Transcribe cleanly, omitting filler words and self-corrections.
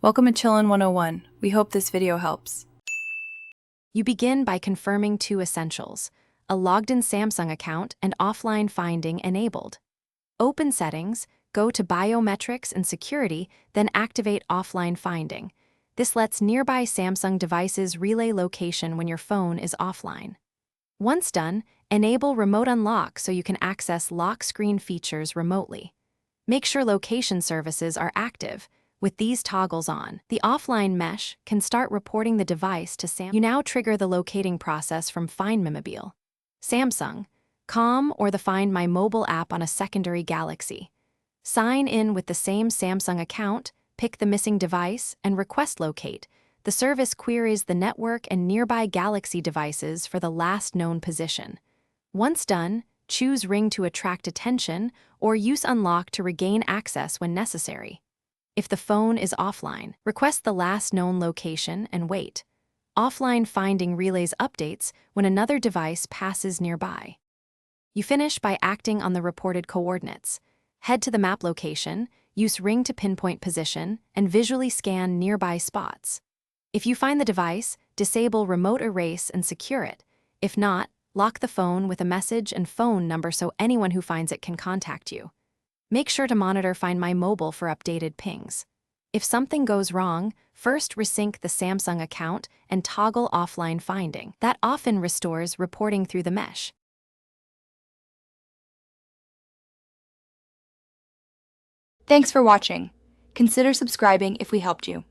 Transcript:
Welcome to Chillin' 101. We hope this video helps. You begin by confirming two essentials: a logged-in Samsung account and offline finding enabled. Open Settings, go to Biometrics and Security, then activate offline finding. This lets nearby Samsung devices relay location when your phone is offline. Once done, enable Remote Unlock so you can access lock screen features remotely. Make sure location services are active. With these toggles on, the offline mesh can start reporting the device to Samsung. You now trigger the locating process from Find My Mobile, Samsung, Com, or the Find My Mobile app on a secondary Galaxy. Sign in with the same Samsung account, pick the missing device, and request locate. The service queries the network and nearby Galaxy devices for the last known position. Once done, choose Ring to attract attention or use Unlock to regain access when necessary. If the phone is offline, request the last known location and wait. Offline finding relays updates when another device passes nearby. You finish by acting on the reported coordinates. Head to the map location, use Ring to pinpoint position, and visually scan nearby spots. If you find the device, disable Remote Erase and secure it. If not, lock the phone with a message and phone number so anyone who finds it can contact you. Make sure to monitor Find My Mobile for updated pings. If something goes wrong, first resync the Samsung account and toggle offline finding. That often restores reporting through the mesh. Thanks for watching. Consider subscribing if we helped you.